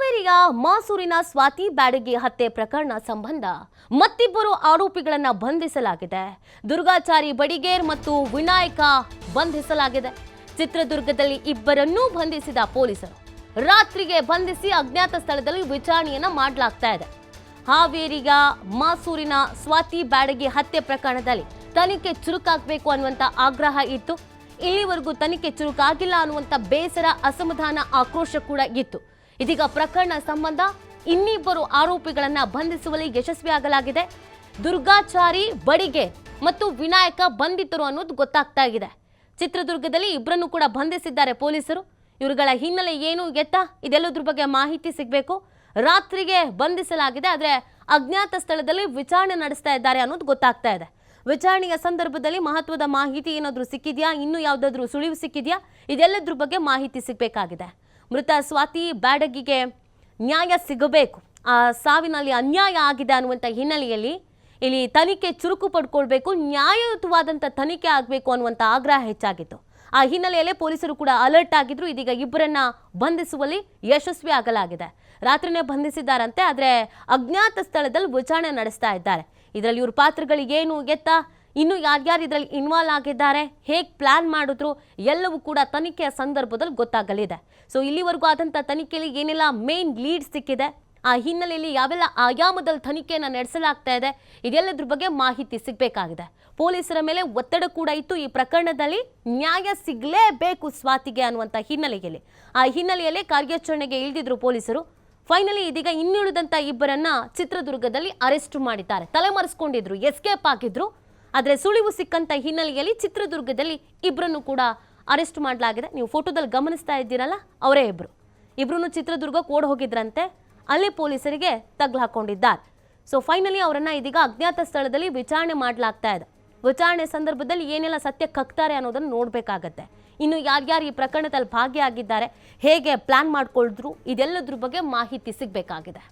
ಹಾವೇರಿಯ ಮಾಸೂರಿನ ಸ್ವಾತಿ ಬ್ಯಾಡಗಿ ಹತ್ಯೆ ಪ್ರಕರಣ ಸಂಬಂಧ ಮತ್ತಿಬ್ಬರು ಆರೋಪಿಗಳನ್ನು ಬಂಧಿಸಲಾಗಿದೆ. ದುರ್ಗಾಚಾರಿ ಬಡಿಗೇರ್ ಮತ್ತು ವಿನಾಯಕ ಬಂಧಿಸಲಾಗಿದೆ. ಚಿತ್ರದುರ್ಗದಲ್ಲಿ ಇಬ್ಬರನ್ನೂ ಬಂಧಿಸಿದ ಪೊಲೀಸರು ರಾತ್ರಿಗೆ ಬಂಧಿಸಿ ಅಜ್ಞಾತ ಸ್ಥಳದಲ್ಲಿ ವಿಚಾರಣೆಯನ್ನ ಮಾಡಲಾಗ್ತಾ ಇದೆ. ಹಾವೇರಿಯ ಮಾಸೂರಿನ ಸ್ವಾತಿ ಬ್ಯಾಡಗಿ ಹತ್ಯೆ ಪ್ರಕರಣದಲ್ಲಿ ತನಿಖೆ ಚುರುಕಾಗಬೇಕು ಅನ್ನುವಂತ ಆಗ್ರಹ ಇತ್ತು. ಇಲ್ಲಿವರೆಗೂ ತನಿಖೆ ಚುರುಕಾಗಿಲ್ಲ ಅನ್ನುವಂತ ಬೇಸರ, ಅಸಮಾಧಾನ, ಆಕ್ರೋಶ ಕೂಡ ಇತ್ತು. ಇದೀಗ ಪ್ರಕರಣ ಸಂಬಂಧ ಇನ್ನಿಬ್ಬರು ಆರೋಪಿಗಳನ್ನ ಬಂಧಿಸುವಲ್ಲಿ ಯಶಸ್ವಿಯಾಗಲಾಗಿದೆ. ದುರ್ಗಾಚಾರಿ ಬಡಿಗೆ ಮತ್ತು ವಿನಾಯಕ ಬಂಧಿತರು ಅನ್ನೋದು ಗೊತ್ತಾಗ್ತಾ ಇದೆ. ಚಿತ್ರದುರ್ಗದಲ್ಲಿ ಇಬ್ಬರನ್ನು ಕೂಡ ಬಂಧಿಸಿದ್ದಾರೆ ಪೊಲೀಸರು. ಇವರುಗಳ ಹಿನ್ನೆಲೆ ಏನು ಎತ್ತ ಇದೆಲ್ಲದ್ರ ಬಗ್ಗೆ ಮಾಹಿತಿ ಸಿಗಬೇಕು. ರಾತ್ರಿಗೆ ಬಂಧಿಸಲಾಗಿದೆ, ಆದರೆ ಅಜ್ಞಾತ ಸ್ಥಳದಲ್ಲಿ ವಿಚಾರಣೆ ನಡೆಸ್ತಾ ಇದ್ದಾರೆ ಅನ್ನೋದು ಗೊತ್ತಾಗ್ತಾ ಇದೆ. ವಿಚಾರಣೆಯ ಸಂದರ್ಭದಲ್ಲಿ ಮಹತ್ವದ ಮಾಹಿತಿ ಏನಾದರೂ ಸಿಕ್ಕಿದೆಯಾ, ಇನ್ನೂ ಯಾವುದಾದ್ರೂ ಸುಳಿವು ಸಿಕ್ಕಿದೆಯಾ, ಇದೆಲ್ಲದ್ರ ಬಗ್ಗೆ ಮಾಹಿತಿ ಸಿಗಬೇಕಾಗಿದೆ. ಮೃತ ಸ್ವಾತಿ ಬ್ಯಾಡಗಿಗೆ ನ್ಯಾಯ ಸಿಗಬೇಕು, ಆ ಸಾವಿನಲ್ಲಿ ಅನ್ಯಾಯ ಆಗಿದೆ ಅನ್ನುವಂಥ ಹಿನ್ನೆಲೆಯಲ್ಲಿ ಇಲ್ಲಿ ತನಿಖೆ ಚುರುಕು ಪಡ್ಕೊಳ್ಬೇಕು, ನ್ಯಾಯಯುತವಾದಂಥ ತನಿಖೆ ಆಗಬೇಕು ಅನ್ನುವಂಥ ಆಗ್ರಹ ಹೆಚ್ಚಾಗಿತ್ತು. ಆ ಹಿನ್ನೆಲೆಯಲ್ಲೇ ಪೊಲೀಸರು ಕೂಡ ಅಲರ್ಟ್ ಆಗಿದ್ರು. ಇದೀಗ ಇಬ್ಬರನ್ನ ಬಂಧಿಸುವಲ್ಲಿ ಯಶಸ್ವಿ ಆಗಲಾಗಿದೆ. ರಾತ್ರಿನೇ ಬಂಧಿಸಿದ್ದಾರಂತೆ, ಆದರೆ ಅಜ್ಞಾತ ಸ್ಥಳದಲ್ಲಿ ವಿಚಾರಣೆ ನಡೆಸ್ತಾ ಇದ್ದಾರೆ. ಇದರಲ್ಲಿ ಇವ್ರ ಪಾತ್ರಗಳು ಏನು ಎತ್ತ, ಇನ್ನು ಯಾರ್ಯಾರು ಇದರಲ್ಲಿ ಇನ್ವಾಲ್ವ್ ಆಗಿದ್ದಾರೆ, ಹೇಗೆ ಪ್ಲಾನ್ ಮಾಡಿದ್ರು, ಎಲ್ಲವೂ ಕೂಡ ತನಿಖೆಯ ಸಂದರ್ಭದಲ್ಲಿ ಗೊತ್ತಾಗಲಿದೆ. ಸೊ ಇಲ್ಲಿವರೆಗೂ ಆದಂಥ ತನಿಖೆಯಲ್ಲಿ ಏನೆಲ್ಲ ಮೇನ್ ಲೀಡ್ ಸಿಕ್ಕಿದೆ, ಆ ಹಿನ್ನೆಲೆಯಲ್ಲಿ ಯಾವೆಲ್ಲ ಆಯಾಮದಲ್ಲಿ ತನಿಖೆಯನ್ನು ನಡೆಸಲಾಗ್ತಾ ಇದೆ, ಇದೆಲ್ಲದ್ರ ಬಗ್ಗೆ ಮಾಹಿತಿ ಸಿಗಬೇಕಾಗಿದೆ. ಪೊಲೀಸರ ಮೇಲೆ ಒತ್ತಡ ಕೂಡ ಇತ್ತು. ಈ ಪ್ರಕರಣದಲ್ಲಿ ನ್ಯಾಯ ಸಿಗಲೇಬೇಕು ಸ್ವಾತಿಗೆ ಅನ್ನುವಂಥ ಹಿನ್ನೆಲೆಯಲ್ಲಿ ಆ ಹಿನ್ನೆಲೆಯಲ್ಲೇ ಕಾರ್ಯಾಚರಣೆಗೆ ಇಳಿದಿದ್ರು ಪೊಲೀಸರು. ಫೈನಲಿ ಇದೀಗ ಇನ್ನುಳಿದಂಥ ಇಬ್ಬರನ್ನ ಚಿತ್ರದುರ್ಗದಲ್ಲಿ ಅರೆಸ್ಟ್ ಮಾಡಿದ್ದಾರೆ. ತಲೆಮರೆಸ್ಕೊಂಡಿದ್ರು, ಎಸ್ಕೇಪ್ ಆಗಿದ್ರು. ಆದರೆ ಸುಳಿವು ಸಿಕ್ಕಂತ ಹಿನ್ನೆಲೆಯಲ್ಲಿ ಚಿತ್ರದುರ್ಗದಲ್ಲಿ ಇಬ್ಬರನ್ನು ಕೂಡ ಅರೆಸ್ಟ್ ಮಾಡಲಾಗಿದೆ. ನೀವು ಫೋಟೋದಲ್ಲಿ ಗಮನಿಸ್ತಾ ಇದ್ದೀರಲ್ಲ, ಅವರೇ ಇಬ್ರು ಚಿತ್ರದುರ್ಗಕ್ಕೆ ಓಡ್ ಹೋಗಿದ್ರಂತೆ. ಅಲ್ಲಿ ಪೊಲೀಸರಿಗೆ ತಗ್ಲು ಹಾಕೊಂಡಿದ್ದಾರೆ. ಸೊ ಫೈನಲಿ ಅವರನ್ನ ಇದೀಗ ಅಜ್ಞಾತ ಸ್ಥಳದಲ್ಲಿ ವಿಚಾರಣೆ ಮಾಡಲಾಗ್ತಾ ಇದೆ. ವಿಚಾರಣೆ ಸಂದರ್ಭದಲ್ಲಿ ಏನೆಲ್ಲ ಸತ್ಯ ಕಕ್ತಾರೆ ಅನ್ನೋದನ್ನು ನೋಡಬೇಕಾಗತ್ತೆ. ಇನ್ನು ಯಾರ್ಯಾರು ಈ ಪ್ರಕರಣದಲ್ಲಿ ಭಾಗಿಯಾಗಿದ್ದಾರೆ, ಹೇಗೆ ಪ್ಲಾನ್ ಮಾಡ್ಕೊಳ್ದ್ರು, ಇದೆಲ್ಲದ್ರ ಬಗ್ಗೆ ಮಾಹಿತಿ ಸಿಗಬೇಕಾಗಿದೆ.